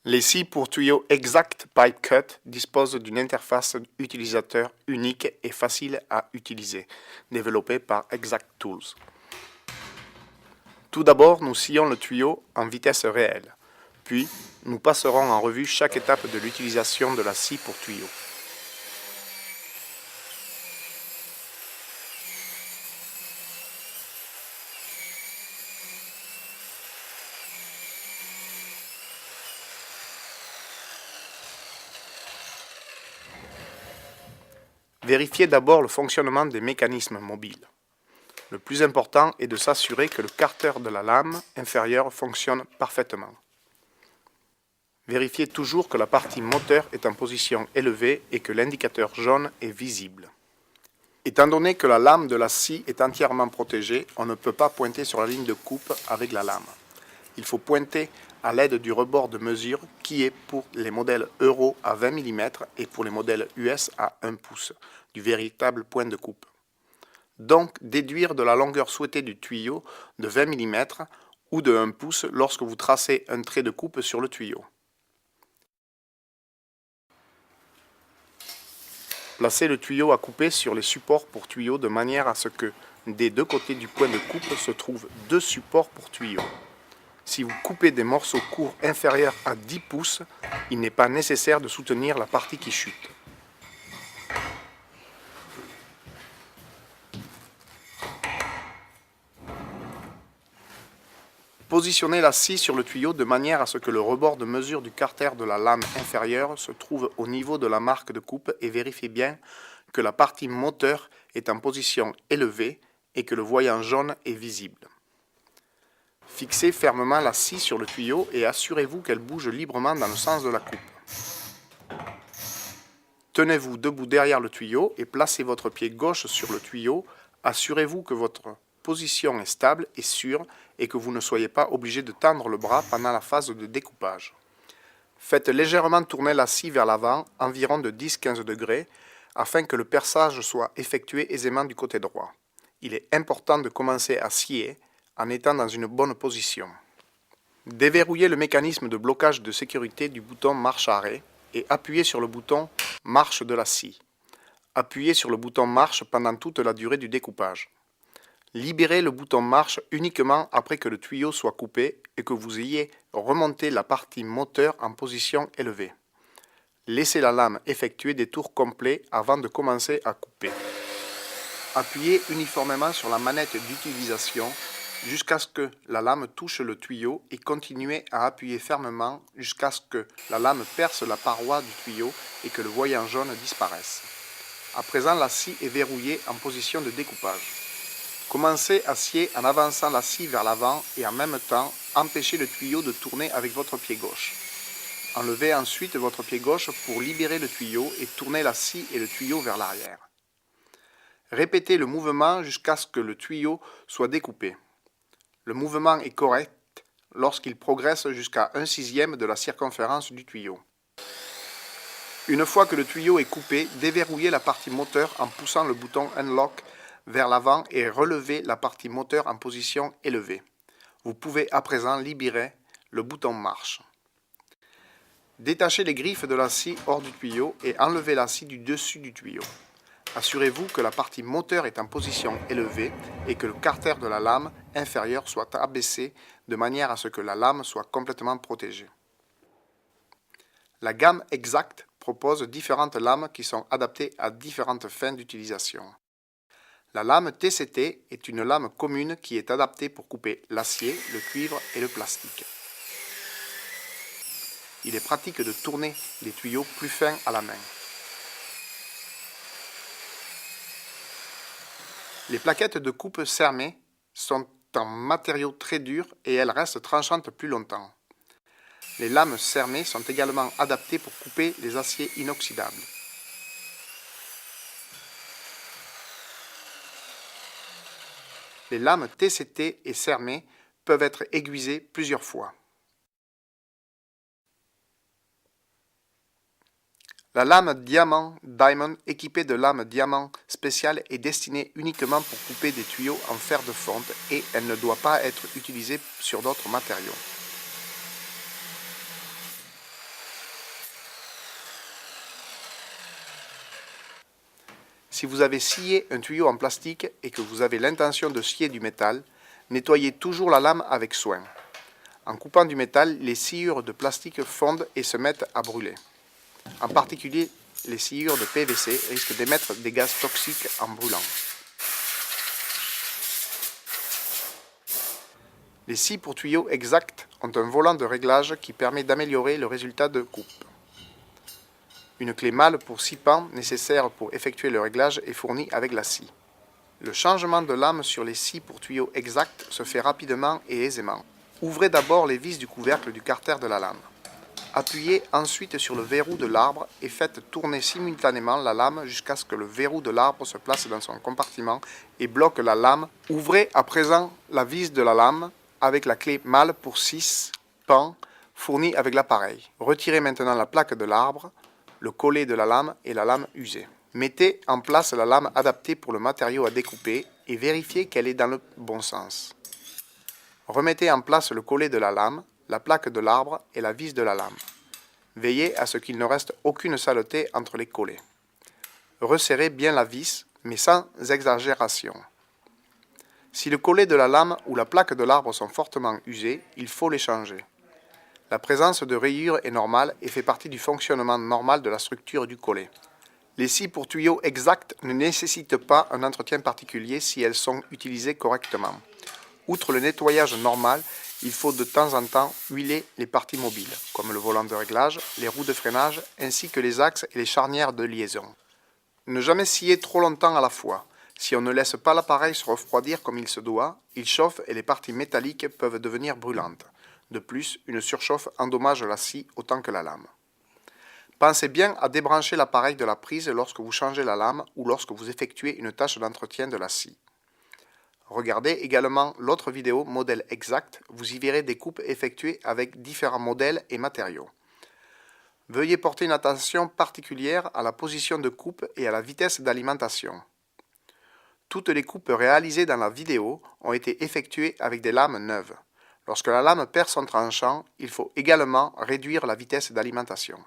Les scies pour tuyaux Exact Pipe Cut disposent d'une interface utilisateur unique et facile à utiliser, développée par Exact Tools. Tout d'abord, nous scions le tuyau en vitesse réelle, puis nous passerons en revue chaque étape de l'utilisation de la scie pour tuyau. Vérifiez d'abord le fonctionnement des mécanismes mobiles. Le plus important est de s'assurer que le carter de la lame inférieure fonctionne parfaitement. Vérifiez toujours que la partie moteur est en position élevée et que l'indicateur jaune est visible. Étant donné que la lame de la scie est entièrement protégée, on ne peut pas pointer sur la ligne de coupe avec la lame. Il faut pointer à l'aide du rebord de mesure qui est pour les modèles Euro à 20 mm et pour les modèles US à 1 pouce, du véritable point de coupe. Donc, déduire de la longueur souhaitée du tuyau de 20 mm ou de 1 pouce lorsque vous tracez un trait de coupe sur le tuyau. Placez le tuyau à couper sur les supports pour tuyau de manière à ce que, des deux côtés du point de coupe, se trouvent deux supports pour tuyau. Si vous coupez des morceaux courts inférieurs à 10 pouces, il n'est pas nécessaire de soutenir la partie qui chute. Positionnez la scie sur le tuyau de manière à ce que le rebord de mesure du carter de la lame inférieure se trouve au niveau de la marque de coupe et vérifiez bien que la partie moteur est en position élevée et que le voyant jaune est visible. Fixez fermement la scie sur le tuyau et assurez-vous qu'elle bouge librement dans le sens de la coupe. Tenez-vous debout derrière le tuyau et placez votre pied gauche sur le tuyau. Assurez-vous que votre position est stable et sûre et que vous ne soyez pas obligé de tendre le bras pendant la phase de découpage. Faites légèrement tourner la scie vers l'avant, environ de 10-15 degrés, afin que le perçage soit effectué aisément du côté droit. Il est important de commencer à scier en étant dans une bonne position. Déverrouillez le mécanisme de blocage de sécurité du bouton marche-arrêt et appuyez sur le bouton marche de la scie. Appuyez sur le bouton marche pendant toute la durée du découpage. Libérez le bouton marche uniquement après que le tuyau soit coupé et que vous ayez remonté la partie moteur en position élevée. Laissez la lame effectuer des tours complets avant de commencer à couper. Appuyez uniformément sur la manette d'utilisation jusqu'à ce que la lame touche le tuyau et continuez à appuyer fermement jusqu'à ce que la lame perce la paroi du tuyau et que le voyant jaune disparaisse. À présent, la scie est verrouillée en position de découpage. Commencez à scier en avançant la scie vers l'avant et en même temps, empêchez le tuyau de tourner avec votre pied gauche. Enlevez ensuite votre pied gauche pour libérer le tuyau et tournez la scie et le tuyau vers l'arrière. Répétez le mouvement jusqu'à ce que le tuyau soit découpé. Le mouvement est correct lorsqu'il progresse jusqu'à 1/6 de la circonférence du tuyau. Une fois que le tuyau est coupé, déverrouillez la partie moteur en poussant le bouton Unlock vers l'avant et relevez la partie moteur en position élevée. Vous pouvez à présent libérer le bouton marche. Détachez les griffes de la scie hors du tuyau et enlevez la scie du dessus du tuyau. Assurez-vous que la partie moteur est en position élevée et que le carter de la lame inférieure soit abaissé de manière à ce que la lame soit complètement protégée. La gamme Exact propose différentes lames qui sont adaptées à différentes fins d'utilisation. La lame TCT est une lame commune qui est adaptée pour couper l'acier, le cuivre et le plastique. Il est pratique de tourner les tuyaux plus fins à la main. Les plaquettes de coupe Cermet sont en matériau très dur et elles restent tranchantes plus longtemps. Les lames Cermet sont également adaptées pour couper les aciers inoxydables. Les lames TCT et Cermet peuvent être aiguisées plusieurs fois. La lame Diamond équipée de lames diamant spéciales est destinée uniquement pour couper des tuyaux en fer de fonte et elle ne doit pas être utilisée sur d'autres matériaux. Si vous avez scié un tuyau en plastique et que vous avez l'intention de scier du métal, nettoyez toujours la lame avec soin. En coupant du métal, les sciures de plastique fondent et se mettent à brûler. En particulier, les sciures de PVC risquent d'émettre des gaz toxiques en brûlant. Les scies pour tuyaux exacts ont un volant de réglage qui permet d'améliorer le résultat de coupe. Une clé mâle pour 6 pans nécessaire pour effectuer le réglage est fournie avec la scie. Le changement de lame sur les scies pour tuyaux exacts se fait rapidement et aisément. Ouvrez d'abord les vis du couvercle du carter de la lame. Appuyez ensuite sur le verrou de l'arbre et faites tourner simultanément la lame jusqu'à ce que le verrou de l'arbre se place dans son compartiment et bloque la lame. Ouvrez à présent la vis de la lame avec la clé mâle pour 6 pans fournie avec l'appareil. Retirez maintenant la plaque de l'arbre, le collet de la lame et la lame usée. Mettez en place la lame adaptée pour le matériau à découper et vérifiez qu'elle est dans le bon sens. Remettez en place le collet de la lame, la plaque de l'arbre et la vis de la lame. Veillez à ce qu'il ne reste aucune saleté entre les collets. Resserrez bien la vis, mais sans exagération. Si le collet de la lame ou la plaque de l'arbre sont fortement usés, il faut les changer. La présence de rayures est normale et fait partie du fonctionnement normal de la structure du collet. Les scies pour tuyaux exacts ne nécessitent pas un entretien particulier si elles sont utilisées correctement. Outre le nettoyage normal, il faut de temps en temps huiler les parties mobiles, comme le volant de réglage, les roues de freinage, ainsi que les axes et les charnières de liaison. Ne jamais scier trop longtemps à la fois. Si on ne laisse pas l'appareil se refroidir comme il se doit, il chauffe et les parties métalliques peuvent devenir brûlantes. De plus, une surchauffe endommage la scie autant que la lame. Pensez bien à débrancher l'appareil de la prise lorsque vous changez la lame ou lorsque vous effectuez une tâche d'entretien de la scie. Regardez également l'autre vidéo modèle exact, vous y verrez des coupes effectuées avec différents modèles et matériaux. Veuillez porter une attention particulière à la position de coupe et à la vitesse d'alimentation. Toutes les coupes réalisées dans la vidéo ont été effectuées avec des lames neuves. Lorsque la lame perd son tranchant, il faut également réduire la vitesse d'alimentation.